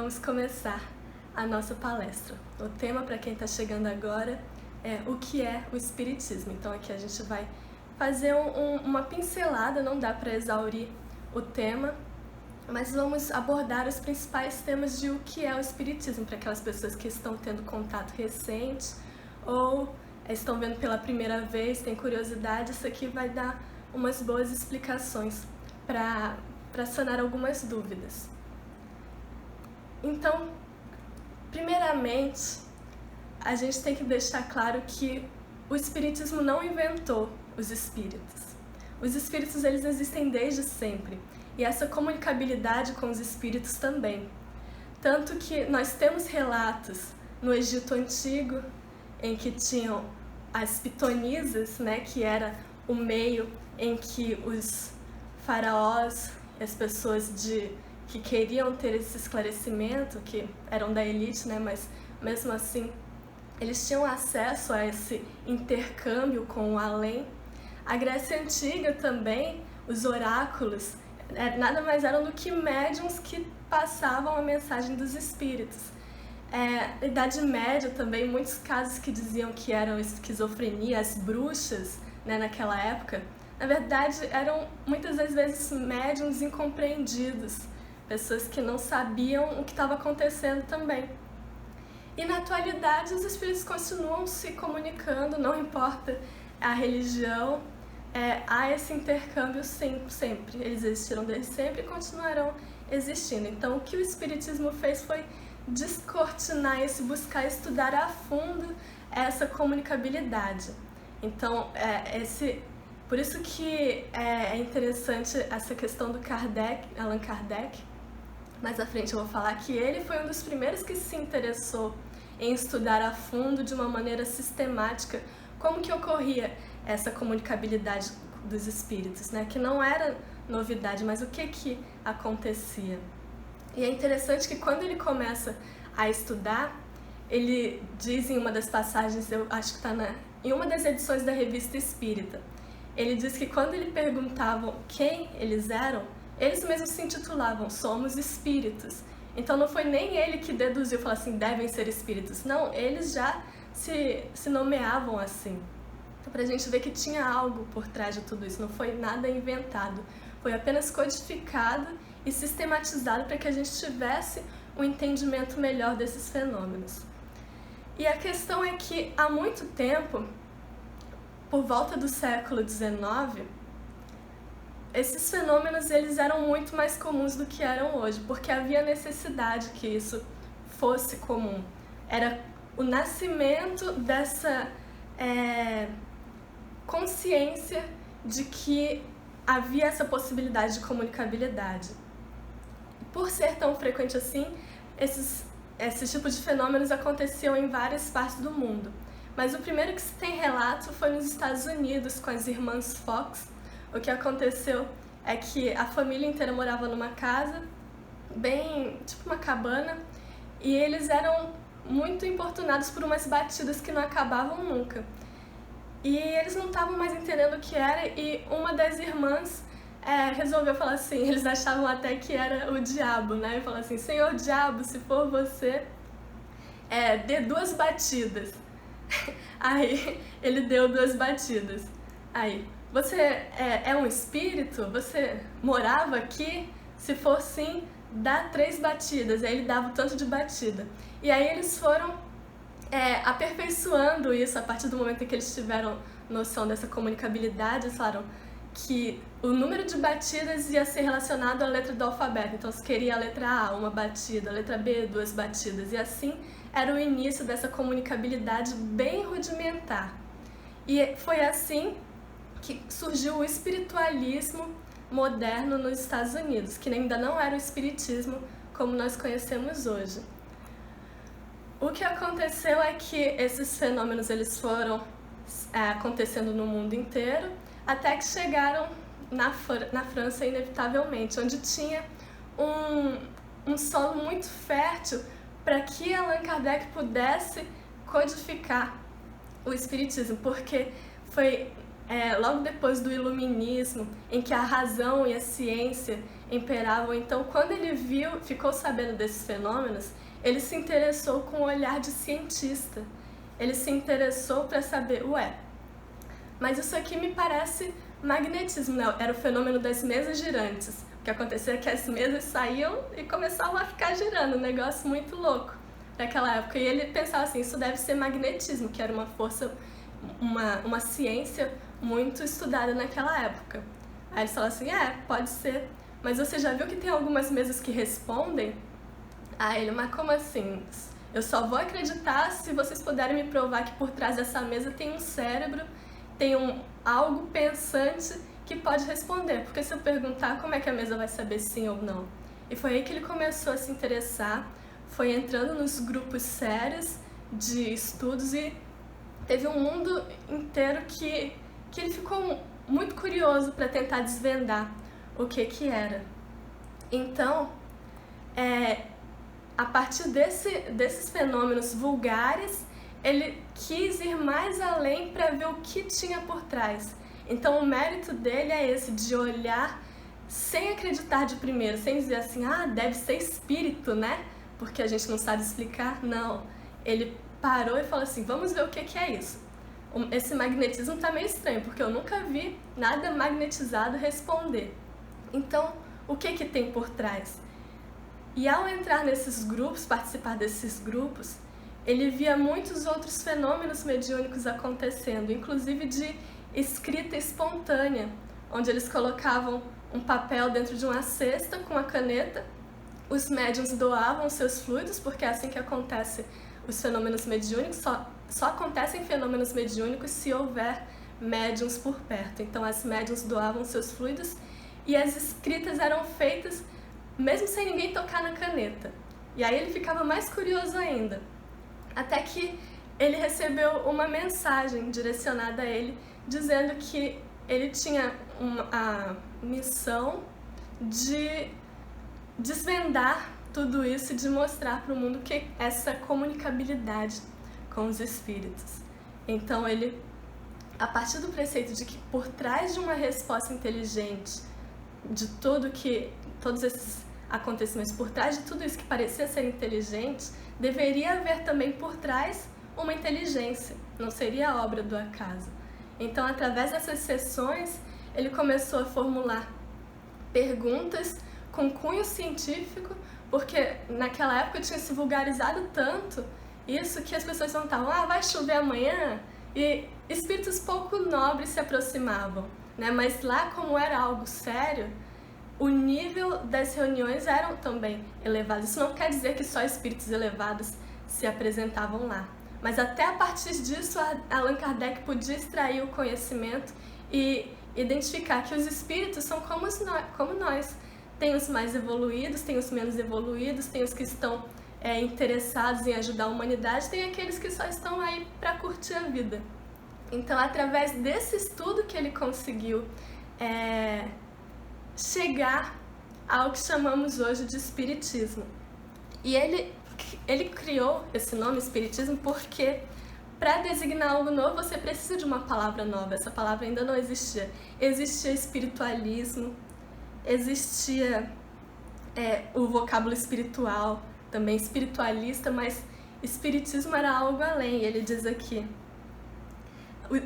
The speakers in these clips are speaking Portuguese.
Vamos começar a nossa palestra. O tema, para quem está chegando agora, é o que é o Espiritismo. Então aqui a gente vai fazer uma pincelada, não dá para exaurir o tema, mas vamos abordar os principais temas de o que é o Espiritismo, para aquelas pessoas que estão tendo contato recente ou estão vendo pela primeira vez, têm curiosidade. Isso aqui vai dar umas boas explicações para sanar algumas dúvidas. Então, primeiramente, a gente tem que deixar claro que o Espiritismo não inventou os espíritos. Os espíritos, eles existem desde sempre, e essa comunicabilidade com os espíritos também. Tanto que nós temos relatos no Egito Antigo, em que tinham as pitonisas, né, que era o meio em que os faraós e as pessoas que queriam ter esse esclarecimento, que eram da elite, né, mas mesmo assim eles tinham acesso a esse intercâmbio com o além. A Grécia Antiga também, os oráculos, nada mais eram do que médiuns que passavam a mensagem dos espíritos. Na Idade Média também, muitos casos que diziam que eram esquizofrenia, as bruxas, né, naquela época, na verdade eram muitas das vezes médiuns incompreendidos, pessoas que não sabiam o que estava acontecendo também. E na atualidade os espíritos continuam se comunicando, não importa a religião, há esse intercâmbio sempre. Eles existiram desde sempre e continuarão existindo. Então o que o Espiritismo fez foi descortinar isso, buscar estudar a fundo essa comunicabilidade. Então por isso que é interessante essa questão do Allan Kardec. Mais à frente eu vou falar que ele foi um dos primeiros que se interessou em estudar a fundo, de uma maneira sistemática, como que ocorria essa comunicabilidade dos espíritos, né? Que não era novidade, mas o que acontecia. E é interessante que quando ele começa a estudar, ele diz em uma das passagens, eu acho que está em uma das edições da Revista Espírita, ele diz que quando ele perguntavam quem eles eram, eles mesmos se intitulavam Somos Espíritos. Então não foi nem ele que deduziu, falou assim, devem ser espíritos. Não, eles já se nomeavam assim. Então, para a gente ver que tinha algo por trás de tudo isso, não foi nada inventado. Foi apenas codificado e sistematizado para que a gente tivesse um entendimento melhor desses fenômenos. E a questão é que há muito tempo, por volta do século XIX, esses fenômenos eles eram muito mais comuns do que eram hoje, porque havia necessidade que isso fosse comum. Era o nascimento dessa consciência de que havia essa possibilidade de comunicabilidade. Por ser tão frequente assim, esses tipos de fenômenos aconteciam em várias partes do mundo. Mas o primeiro que se tem relato foi nos Estados Unidos, com as irmãs Fox. O que aconteceu é que a família inteira morava numa casa, bem tipo uma cabana, e eles eram muito importunados por umas batidas que não acabavam nunca. E eles não estavam mais entendendo o que era, e uma das irmãs resolveu falar assim, eles achavam até que era o diabo, né? E falou assim, Senhor Diabo, se for você, dê 2 batidas. Aí ele deu 2 batidas. Aí, você é um espírito? Você morava aqui? Se for sim, dá 3 batidas. Aí ele dava o tanto de batida. E aí eles foram aperfeiçoando isso a partir do momento em que eles tiveram noção dessa comunicabilidade. Eles falaram que o número de batidas ia ser relacionado à letra do alfabeto. Então, se queria a letra A, 1 batida, a letra B, 2 batidas. E assim era o início dessa comunicabilidade bem rudimentar. E foi assim que surgiu o espiritualismo moderno nos Estados Unidos, que ainda não era o espiritismo como nós conhecemos hoje. O que aconteceu é que esses fenômenos eles foram acontecendo no mundo inteiro, até que chegaram na França inevitavelmente, onde tinha um solo muito fértil para que Allan Kardec pudesse codificar o espiritismo, porque foi logo depois do iluminismo, em que a razão e a ciência imperavam. Então, quando ele ficou sabendo desses fenômenos, ele se interessou com o olhar de cientista. Ele se interessou para saber, mas isso aqui me parece magnetismo, né? Era o fenômeno das mesas girantes. O que acontecia é que as mesas saíam e começavam a ficar girando, um negócio muito louco naquela época. E ele pensava assim, isso deve ser magnetismo, que era uma força, uma ciência muito estudada naquela época. Aí eles falaram assim, pode ser, mas você já viu que tem algumas mesas que respondem? Aí ele, mas como assim? Eu só vou acreditar se vocês puderem me provar que por trás dessa mesa tem um cérebro, tem algo pensante que pode responder. Porque se eu perguntar, como é que a mesa vai saber sim ou não? E foi aí que ele começou a se interessar, foi entrando nos grupos sérios de estudos e teve um mundo inteiro que ele ficou muito curioso para tentar desvendar o que era. Então, a partir desses fenômenos vulgares, ele quis ir mais além para ver o que tinha por trás. Então, o mérito dele é esse, de olhar sem acreditar de primeiro, sem dizer assim, deve ser espírito, né? Porque a gente não sabe explicar. Não. Ele parou e falou assim, vamos ver o que é isso. Esse magnetismo tá meio estranho, porque eu nunca vi nada magnetizado responder. Então, o que tem por trás? E ao entrar nesses grupos, participar desses grupos, ele via muitos outros fenômenos mediúnicos acontecendo, inclusive de escrita espontânea, onde eles colocavam um papel dentro de uma cesta com a caneta, os médiuns doavam seus fluidos, porque é assim que acontece os fenômenos mediúnicos, só acontecem fenômenos mediúnicos se houver médiuns por perto. Então as médiuns doavam seus fluidos e as escritas eram feitas mesmo sem ninguém tocar na caneta. E aí ele ficava mais curioso ainda, até que ele recebeu uma mensagem direcionada a ele, dizendo que ele tinha a missão de desvendar tudo isso e de mostrar para o mundo que essa comunicabilidade com os espíritos. Então ele, a partir do preceito de que por trás de uma resposta inteligente, de todos esses acontecimentos, por trás de tudo isso que parecia ser inteligente, deveria haver também por trás uma inteligência, não seria obra do acaso. Então, através dessas sessões, ele começou a formular perguntas com cunho científico, porque naquela época tinha se vulgarizado tanto isso que as pessoas perguntavam, vai chover amanhã? E espíritos pouco nobres se aproximavam, né? Mas lá, como era algo sério, o nível das reuniões eram também elevados. Isso não quer dizer que só espíritos elevados se apresentavam lá. Mas até a partir disso, Allan Kardec podia extrair o conhecimento e identificar que os espíritos são como nós. Tem os mais evoluídos, tem os menos evoluídos, tem os que estão interessados em ajudar a humanidade, tem aqueles que só estão aí para curtir a vida. Então, através desse estudo que ele conseguiu chegar ao que chamamos hoje de espiritismo. E ele criou esse nome, espiritismo, porque para designar algo novo você precisa de uma palavra nova. Essa palavra ainda não existia. Existia espiritualismo, existia o vocábulo espiritual, também espiritualista, mas espiritismo era algo além. Ele diz aqui,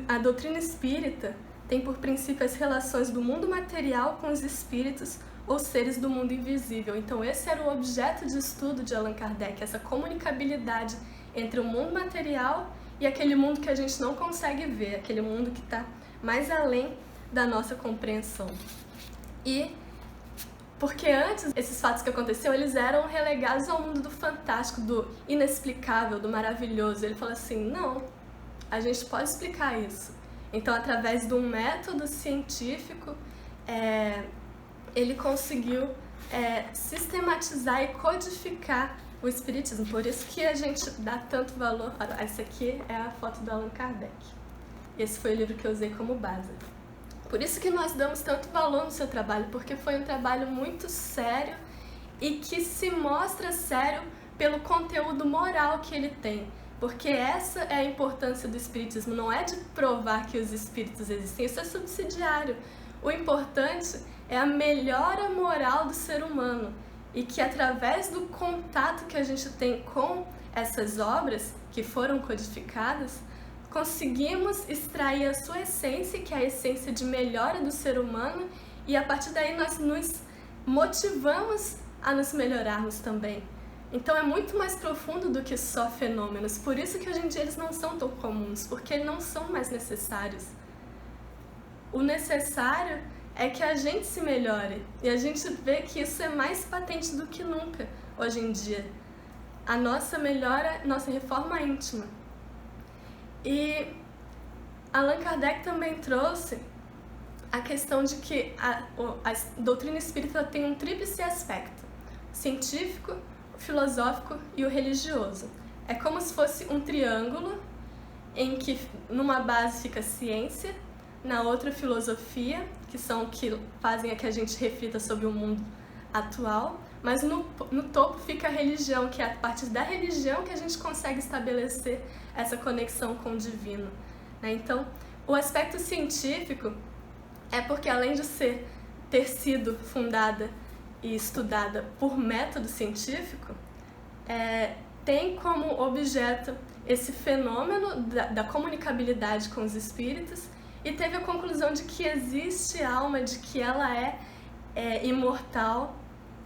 a doutrina espírita tem por princípio as relações do mundo material com os espíritos ou seres do mundo invisível. Então esse era o objeto de estudo de Allan Kardec, essa comunicabilidade entre o mundo material e aquele mundo que a gente não consegue ver, aquele mundo que está mais além da nossa compreensão. E porque antes, esses fatos que aconteciam, eles eram relegados ao mundo do fantástico, do inexplicável, do maravilhoso. Ele falou assim, não, a gente pode explicar isso. Então, através de um método científico, ele conseguiu sistematizar e codificar o espiritismo. Por isso que a gente dá tanto valor. Essa aqui é a foto do Allan Kardec. Esse foi o livro que eu usei como base. Por isso que nós damos tanto valor no seu trabalho, porque foi um trabalho muito sério e que se mostra sério pelo conteúdo moral que ele tem. Porque essa é a importância do espiritismo, não é de provar que os espíritos existem, isso é subsidiário. O importante é a melhora moral do ser humano e que através do contato que a gente tem com essas obras que foram codificadas, conseguimos extrair a sua essência, que é a essência de melhora do ser humano, e a partir daí nós nos motivamos a nos melhorarmos também. Então é muito mais profundo do que só fenômenos, por isso que hoje em dia eles não são tão comuns, porque não são mais necessários. O necessário é que a gente se melhore, e a gente vê que isso é mais patente do que nunca hoje em dia. A nossa melhora, nossa reforma íntima. E Allan Kardec também trouxe a questão de que a doutrina espírita tem um tríplice aspecto: científico, filosófico e o religioso. É como se fosse um triângulo em que numa base fica a ciência, na outra filosofia, que são o que fazem a que a gente reflita sobre o mundo atual, mas no topo fica a religião, que é a partir da religião que a gente consegue estabelecer essa conexão com o divino. Então, o aspecto científico é porque, além de ter sido fundada e estudada por método científico, tem como objeto esse fenômeno da comunicabilidade com os espíritos, e teve a conclusão de que existe alma, de que ela é imortal,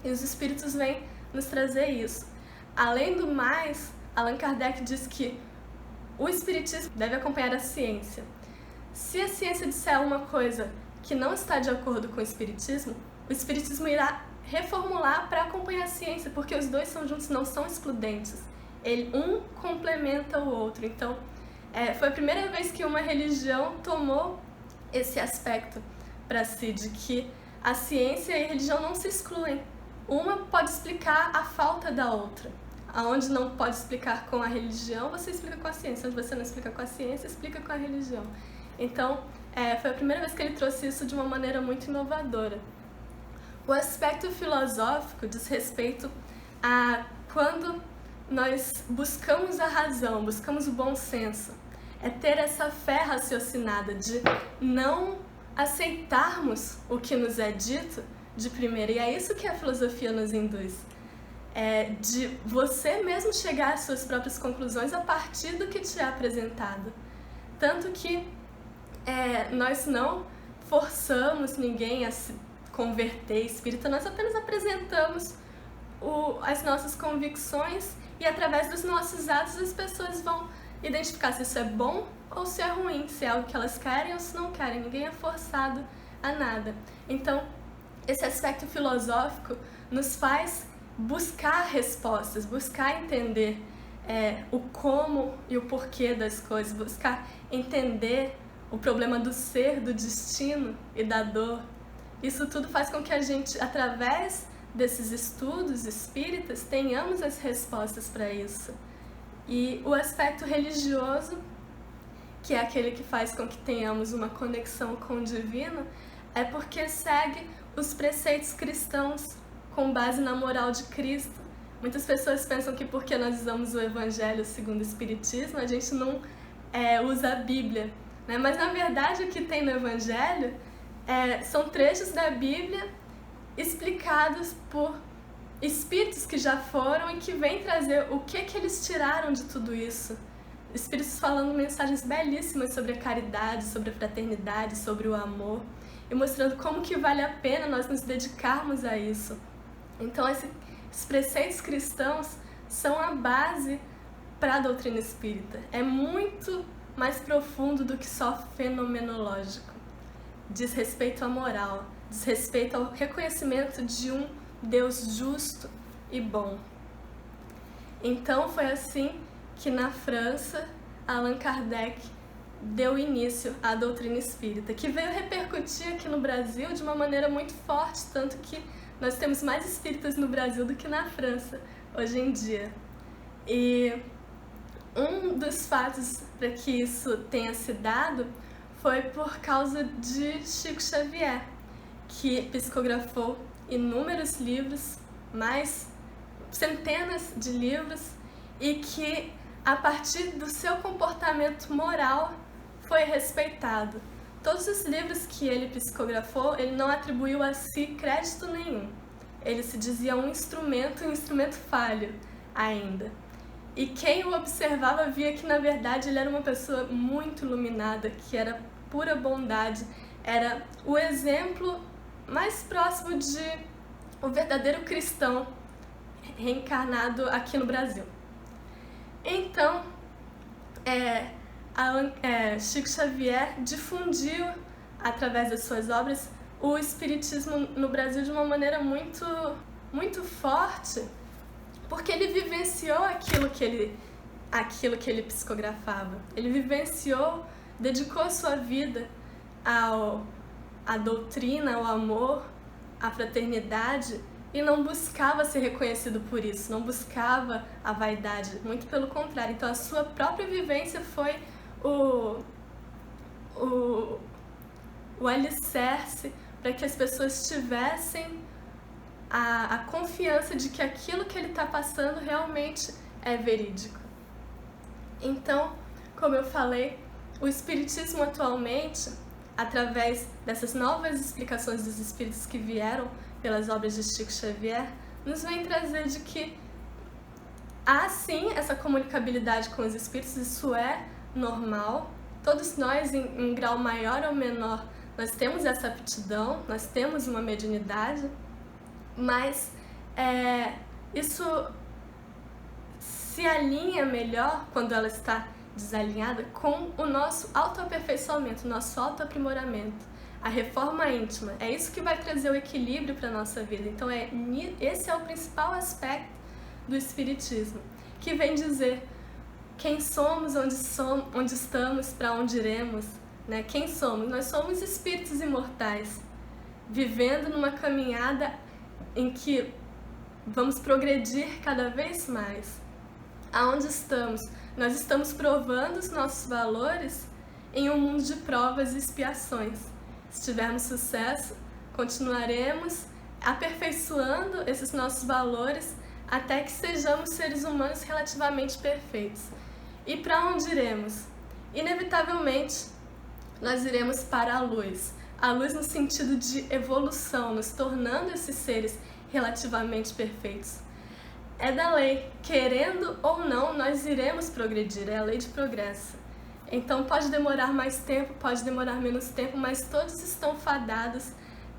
e os espíritos vêm nos trazer isso. Além do mais, Allan Kardec diz que o espiritismo deve acompanhar a ciência. Se a ciência disser uma coisa que não está de acordo com o espiritismo irá reformular para acompanhar a ciência, porque os dois são juntos, não são excludentes. Um complementa o outro. Então, foi a primeira vez que uma religião tomou esse aspecto para si, de que a ciência e a religião não se excluem. Uma pode explicar a falta da outra. Aonde não pode explicar com a religião, você explica com a ciência. Onde você não explica com a ciência, explica com a religião. Então, foi a primeira vez que ele trouxe isso de uma maneira muito inovadora. O aspecto filosófico diz respeito a quando nós buscamos a razão, buscamos o bom senso. É ter essa fé raciocinada de não aceitarmos o que nos é dito de primeira. E é isso que a filosofia nos induz. De você mesmo chegar às suas próprias conclusões a partir do que te é apresentado. Tanto que nós não forçamos ninguém a se converter espírita, nós apenas apresentamos as nossas convicções, e através dos nossos atos as pessoas vão identificar se isso é bom ou se é ruim, se é algo que elas querem ou se não querem. Ninguém é forçado a nada. Então, esse aspecto filosófico nos faz buscar respostas, buscar entender o como e o porquê das coisas, buscar entender o problema do ser, do destino e da dor. Isso tudo faz com que a gente, através desses estudos espíritas, tenhamos as respostas para isso. E o aspecto religioso, que é aquele que faz com que tenhamos uma conexão com o divino, é porque segue os preceitos cristãos com base na moral de Cristo. Muitas pessoas pensam que porque nós usamos o Evangelho segundo o Espiritismo, a gente não usa a Bíblia, né? Mas na verdade o que tem no Evangelho são trechos da Bíblia explicados por espíritos que já foram e que vêm trazer o que eles tiraram de tudo isso. Espíritos falando mensagens belíssimas sobre a caridade, sobre a fraternidade, sobre o amor, e mostrando como que vale a pena nós nos dedicarmos a isso. Então esses preceitos cristãos são a base para a doutrina espírita. É muito mais profundo do que só fenomenológico. Diz respeito à moral, diz respeito ao reconhecimento de um Deus justo e bom. Então foi assim que na França, Allan Kardec deu início à doutrina espírita, que veio repercutir aqui no Brasil de uma maneira muito forte, tanto que nós temos mais espíritas no Brasil do que na França hoje em dia. E um dos fatos para que isso tenha se dado foi por causa de Chico Xavier, que psicografou inúmeros livros, mais centenas de livros, e que a partir do seu comportamento moral foi respeitado. todos os livros que ele psicografou, ele não atribuiu a si crédito nenhum. Ele se dizia um instrumento falho ainda. E quem o observava via que, na verdade, ele era uma pessoa muito iluminada, que era pura bondade, era o exemplo mais próximo de o verdadeiro cristão reencarnado aqui no Brasil. Então, Chico Xavier difundiu, através das suas obras, o espiritismo no Brasil de uma maneira muito, muito forte, porque ele vivenciou aquilo que ele psicografava. Ele vivenciou, dedicou sua vida à doutrina, ao amor, à fraternidade, e não buscava ser reconhecido por isso, não buscava a vaidade, muito pelo contrário. Então a sua própria vivência foi o alicerce para que as pessoas tivessem a confiança de que aquilo que ele está passando realmente é verídico. Então, como eu falei, o espiritismo atualmente, através dessas novas explicações dos espíritos que vieram pelas obras de Chico Xavier, nos vem trazer de que há sim essa comunicabilidade com os espíritos, isso é normal. Todos nós, em grau maior ou menor, nós temos essa aptidão, nós temos uma mediunidade, mas isso se alinha melhor quando ela está desalinhada com o nosso autoaperfeiçoamento, o nosso autoaprimoramento, a reforma íntima. É isso que vai trazer o equilíbrio para a nossa vida. Então esse é o principal aspecto do espiritismo, que vem dizer quem somos, onde estamos, para onde iremos, né? Quem somos? Nós somos espíritos imortais, vivendo numa caminhada em que vamos progredir cada vez mais. Aonde estamos? Nós estamos provando os nossos valores em um mundo de provas e expiações. Se tivermos sucesso, continuaremos aperfeiçoando esses nossos valores até que sejamos seres humanos relativamente perfeitos. E para onde iremos? Inevitavelmente, nós iremos para a luz. A luz no sentido de evolução, nos tornando esses seres relativamente perfeitos. É da lei, querendo ou não, nós iremos progredir, é a lei de progresso. Então pode demorar mais tempo, pode demorar menos tempo, mas todos estão fadados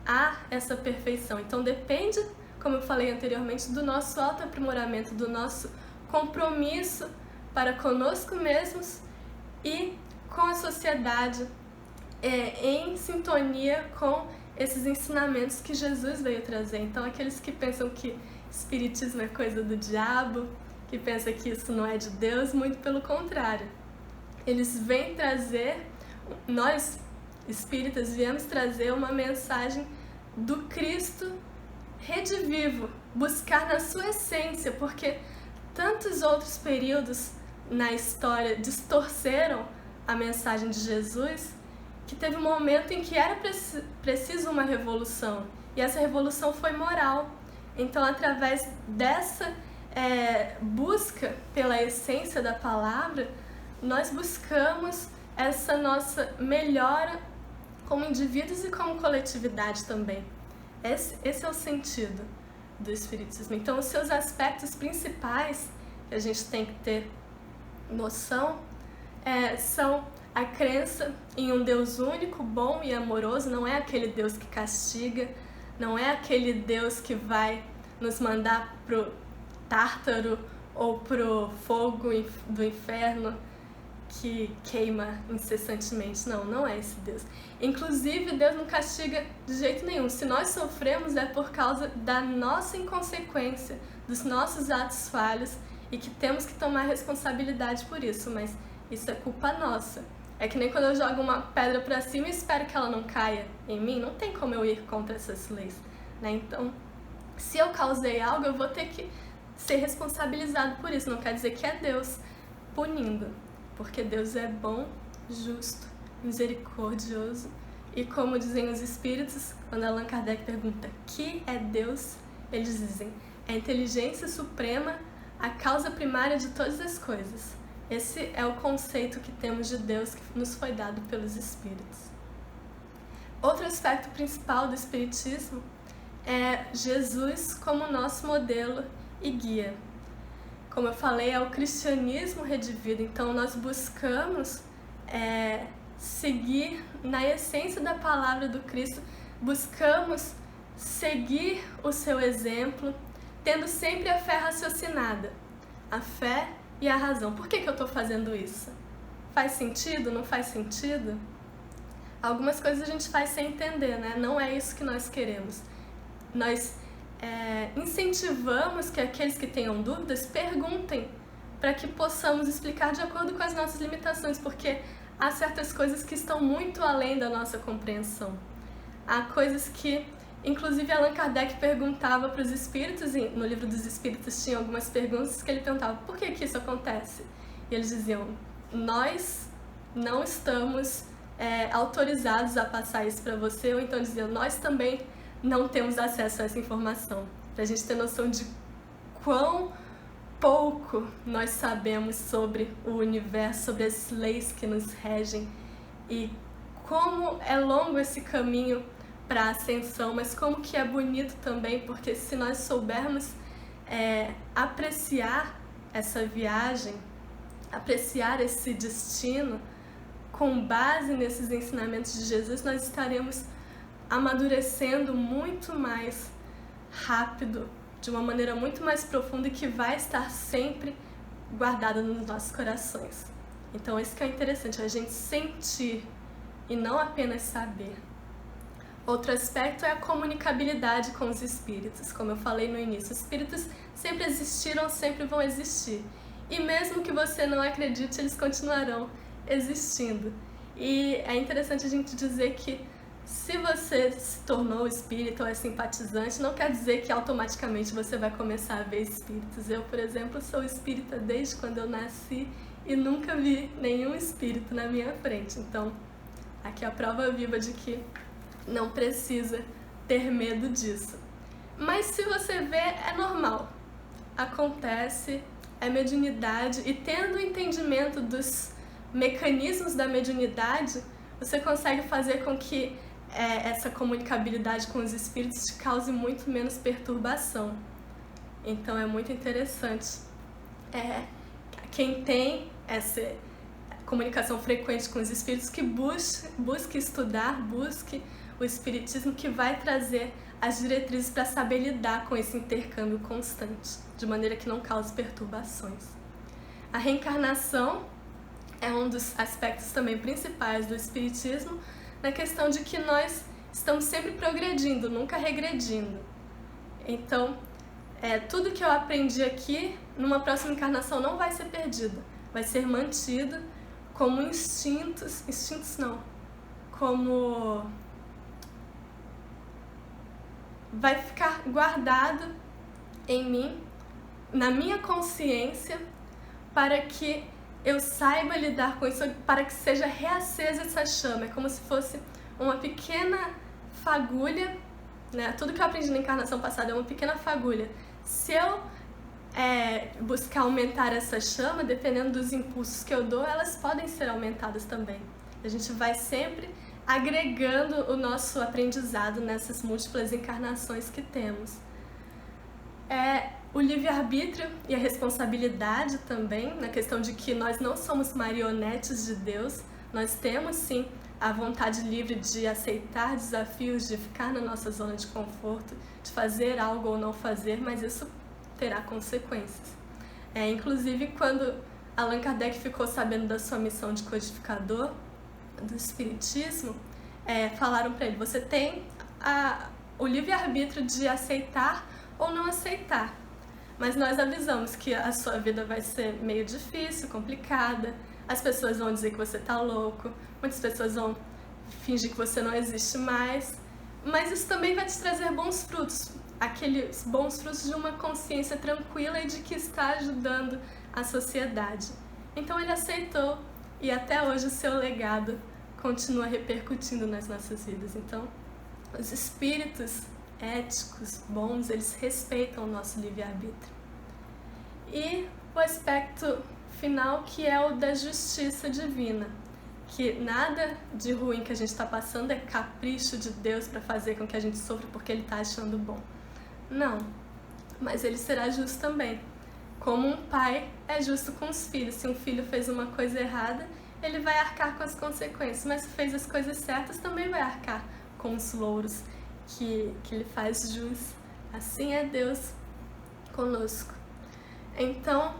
a essa perfeição. Então depende, como eu falei anteriormente, do nosso autoaprimoramento, do nosso compromisso para conosco mesmos e com a sociedade, em sintonia com esses ensinamentos que Jesus veio trazer. Então aqueles que pensam que espiritismo é coisa do diabo, que pensam que isso não é de Deus, muito pelo contrário. Eles vêm trazer, nós espíritas viemos trazer uma mensagem do Cristo redivivo, buscar na sua essência, porque tantos outros períodos na história distorceram a mensagem de Jesus, que teve um momento em que era preciso uma revolução, e essa revolução foi moral. Então, através dessa busca pela essência da palavra, nós buscamos essa nossa melhora como indivíduos e como coletividade também. Esse é o sentido do espiritismo. Então, os seus aspectos principais que a gente tem que ter noção são a crença em um Deus único, bom e amoroso. Não é aquele Deus que castiga, não é aquele Deus que vai nos mandar pro Tártaro ou pro fogo do inferno que queima incessantemente. Não é esse Deus. Inclusive, Deus não castiga de jeito nenhum. Se nós sofremos é por causa da nossa inconsequência, dos nossos atos falhos, e que temos que tomar responsabilidade por isso, mas isso é culpa nossa. É que nem quando eu jogo uma pedra para cima e espero que ela não caia em mim, não tem como eu ir contra essas leis, né? Então, se eu causei algo, eu vou ter que ser responsabilizado por isso. Não quer dizer que é Deus punindo, porque Deus é bom, justo, misericordioso. E como dizem os espíritos, quando Allan Kardec pergunta que é Deus, eles dizem: é a inteligência suprema, a causa primária de todas as coisas. Esse é o conceito que temos de Deus que nos foi dado pelos espíritos. Outro aspecto principal do Espiritismo é Jesus como nosso modelo e guia. Como eu falei, é o cristianismo redivido, então nós buscamos seguir na essência da palavra do Cristo, buscamos seguir o seu exemplo, tendo sempre a fé raciocinada, a fé e a razão. Por que eu estou fazendo isso? Faz sentido? Não faz sentido? Algumas coisas a gente faz sem entender, né? Não é isso que nós queremos. Nós incentivamos que aqueles que tenham dúvidas perguntem para que possamos explicar de acordo com as nossas limitações, porque há certas coisas que estão muito além da nossa compreensão. Há coisas que, inclusive, Allan Kardec perguntava para os espíritos, e no Livro dos Espíritos tinha algumas perguntas que ele perguntava: por que isso acontece? E eles diziam: nós não estamos autorizados a passar isso para você, ou então diziam: nós também não temos acesso a essa informação, para a gente ter noção de quão pouco nós sabemos sobre o universo, sobre as leis que nos regem e como é longo esse caminho para a ascensão, mas como que é bonito também, porque se nós soubermos apreciar essa viagem, apreciar esse destino, com base nesses ensinamentos de Jesus, nós estaremos amadurecendo muito mais rápido, de uma maneira muito mais profunda e que vai estar sempre guardada nos nossos corações. Então isso que é interessante, a gente sentir e não apenas saber. Outro aspecto é a comunicabilidade com os espíritos. Como eu falei no início, os espíritos sempre existiram, sempre vão existir. E mesmo que você não acredite, eles continuarão existindo. E é interessante a gente dizer que se você se tornou espírita ou é simpatizante, não quer dizer que automaticamente você vai começar a ver espíritos. Eu, por exemplo, sou espírita desde quando eu nasci e nunca vi nenhum espírito na minha frente. Então, aqui é a prova viva de que não precisa ter medo disso. Mas se você vê, é normal. Acontece, é mediunidade, e tendo o entendimento dos mecanismos da mediunidade, você consegue fazer com que essa comunicabilidade com os espíritos te cause muito menos perturbação. Então é muito interessante. Quem tem essa comunicação frequente com os espíritos, que busque estudar, busque o espiritismo, que vai trazer as diretrizes para saber lidar com esse intercâmbio constante, de maneira que não cause perturbações. A reencarnação é um dos aspectos também principais do espiritismo, na questão de que nós estamos sempre progredindo, nunca regredindo. Então, tudo que eu aprendi aqui, numa próxima encarnação não vai ser perdido, vai ser mantido como instintos não, como vai ficar guardado em mim, na minha consciência, para que eu saiba lidar com isso, para que seja reacesa essa chama. É como se fosse uma pequena fagulha, né? Tudo que eu aprendi na encarnação passada é uma pequena fagulha. Se eu buscar aumentar essa chama, dependendo dos impulsos que eu dou, elas podem ser aumentadas também. A gente vai sempre agregando o nosso aprendizado nessas múltiplas encarnações que temos. O livre-arbítrio e a responsabilidade também, na questão de que nós não somos marionetes de Deus, nós temos sim a vontade livre de aceitar desafios, de ficar na nossa zona de conforto, de fazer algo ou não fazer, mas isso terá consequências. Inclusive, quando Allan Kardec ficou sabendo da sua missão de codificador do Espiritismo, falaram para ele: você tem o livre-arbítrio de aceitar ou não aceitar, mas nós avisamos que a sua vida vai ser meio difícil, complicada, as pessoas vão dizer que você está louco, muitas pessoas vão fingir que você não existe mais, mas isso também vai te trazer bons frutos, aqueles bons frutos de uma consciência tranquila e de que está ajudando a sociedade. Então ele aceitou, e até hoje o seu legado continua repercutindo nas nossas vidas. Então, os espíritos éticos, bons, eles respeitam o nosso livre-arbítrio. E o aspecto final, que é o da justiça divina, que nada de ruim que a gente está passando é capricho de Deus para fazer com que a gente sofra porque Ele está achando bom. Não, mas Ele será justo também. Como um pai é justo com os filhos. Se um filho fez uma coisa errada, ele vai arcar com as consequências, mas se fez as coisas certas, também vai arcar com os louros que lhe faz jus. Assim é Deus conosco. Então,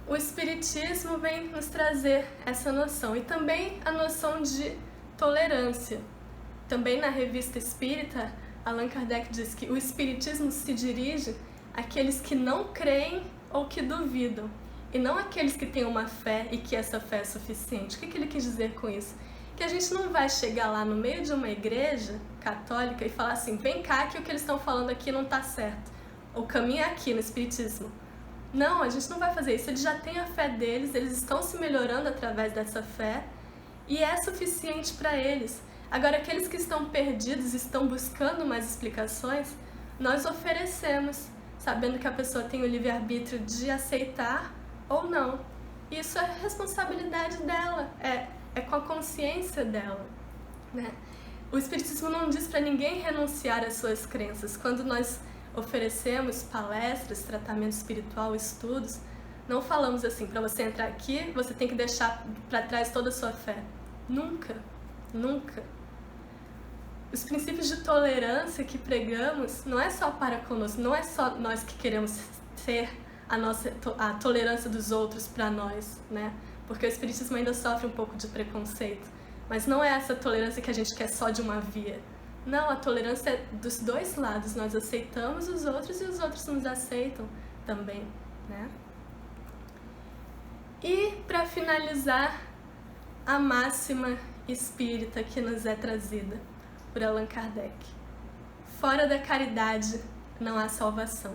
o Espiritismo vem nos trazer essa noção e também a noção de tolerância. Também na Revista Espírita, Allan Kardec diz que o Espiritismo se dirige àqueles que não creem ou que duvidam, e não aqueles que têm uma fé e que essa fé é suficiente. O que ele quis dizer com isso? Que a gente não vai chegar lá no meio de uma igreja católica e falar assim, vem cá que o que eles estão falando aqui não está certo. O caminho é aqui no Espiritismo. Não, a gente não vai fazer isso. Eles já têm a fé deles, eles estão se melhorando através dessa fé e é suficiente para eles. Agora, aqueles que estão perdidos, estão buscando mais explicações, nós oferecemos, sabendo que a pessoa tem o livre-arbítrio de aceitar ou não. Isso é responsabilidade dela, é com a consciência dela, né? O Espiritismo não diz para ninguém renunciar às suas crenças. Quando nós oferecemos palestras, tratamento espiritual, estudos, não falamos assim, para você entrar aqui, você tem que deixar para trás toda a sua fé. Nunca, nunca. Os princípios de tolerância que pregamos não é só para conosco, não é só nós que queremos ser a tolerância dos outros para nós, né? Porque o Espiritismo ainda sofre um pouco de preconceito, mas não é essa tolerância que a gente quer só de uma via. Não, a tolerância é dos dois lados, nós aceitamos os outros e os outros nos aceitam também, né? E para finalizar, a máxima espírita que nos é trazida por Allan Kardec: fora da caridade não há salvação.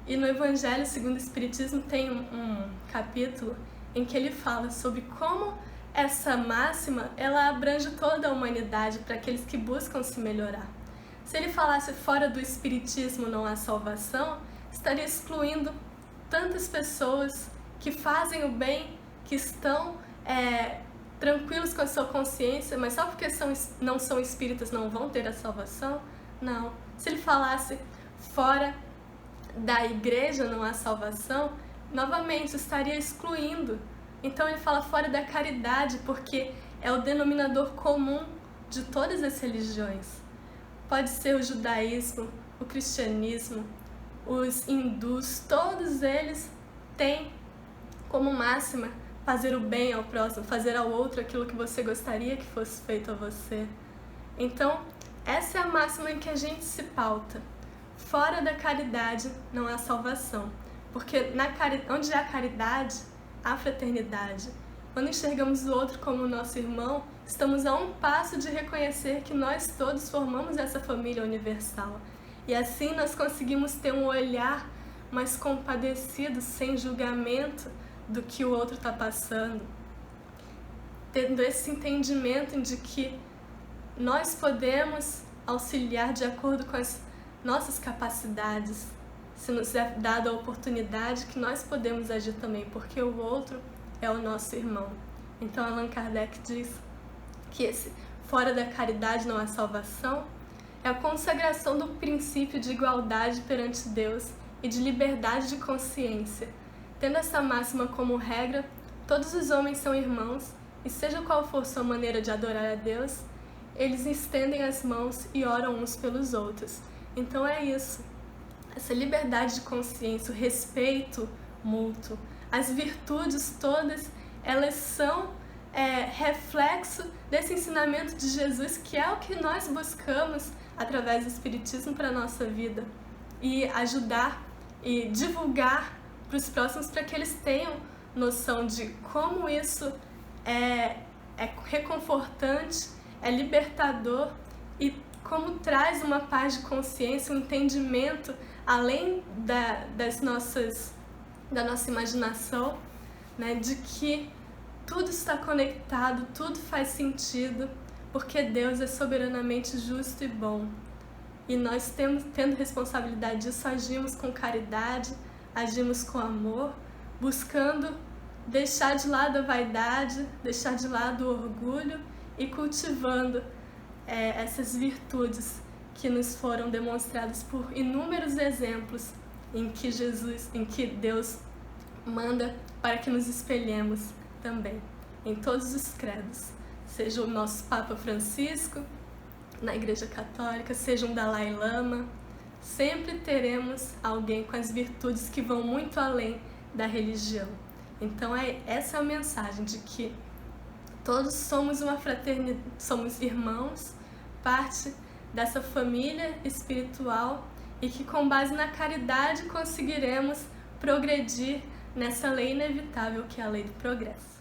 E no Evangelho segundo o Espiritismo tem um capítulo em que ele fala sobre como essa máxima ela abrange toda a humanidade para aqueles que buscam se melhorar. Se ele falasse fora do Espiritismo não há salvação, estaria excluindo tantas pessoas que fazem o bem, que estão tranquilos com a sua consciência, mas só porque não são espíritas não vão ter a salvação? Não. Se ele falasse fora da igreja não há salvação, novamente estaria excluindo. Então ele fala fora da caridade, porque é o denominador comum de todas as religiões. Pode ser o judaísmo, o cristianismo, os hindus, todos eles têm como máxima fazer o bem ao próximo, fazer ao outro aquilo que você gostaria que fosse feito a você. Então, essa é a máxima em que a gente se pauta. Fora da caridade não há salvação, porque onde há caridade, há fraternidade. Quando enxergamos o outro como nosso irmão, estamos a um passo de reconhecer que nós todos formamos essa família universal. E assim nós conseguimos ter um olhar mais compadecido, sem julgamento do que o outro está passando. Tendo esse entendimento de que nós podemos auxiliar de acordo com as nossas capacidades, se nos é dada a oportunidade, que nós podemos agir também, porque o outro é o nosso irmão. Então Allan Kardec diz que esse fora da caridade não há salvação é a consagração do princípio de igualdade perante Deus e de liberdade de consciência. Tendo essa máxima como regra, todos os homens são irmãos e seja qual for sua maneira de adorar a Deus, eles estendem as mãos e oram uns pelos outros. Então é isso, essa liberdade de consciência, o respeito mútuo, as virtudes todas, elas são reflexo desse ensinamento de Jesus, que é o que nós buscamos através do Espiritismo para a nossa vida, e ajudar e divulgar para os próximos, para que eles tenham noção de como isso é reconfortante, é libertador e como traz uma paz de consciência, um entendimento além da nossa imaginação, né, de que tudo está conectado, tudo faz sentido, porque Deus é soberanamente justo e bom. E nós tendo responsabilidade disso, agimos com caridade, agimos com amor, buscando deixar de lado a vaidade, deixar de lado o orgulho e cultivando essas virtudes que nos foram demonstradas por inúmeros exemplos em que Deus manda para que nos espelhemos também, em todos os credos. Seja o nosso Papa Francisco, na Igreja Católica, seja um Dalai Lama, sempre teremos alguém com as virtudes que vão muito além da religião. Então essa é a mensagem de que todos somos uma fraternidade, somos irmãos, parte dessa família espiritual e que com base na caridade conseguiremos progredir nessa lei inevitável que é a lei do progresso.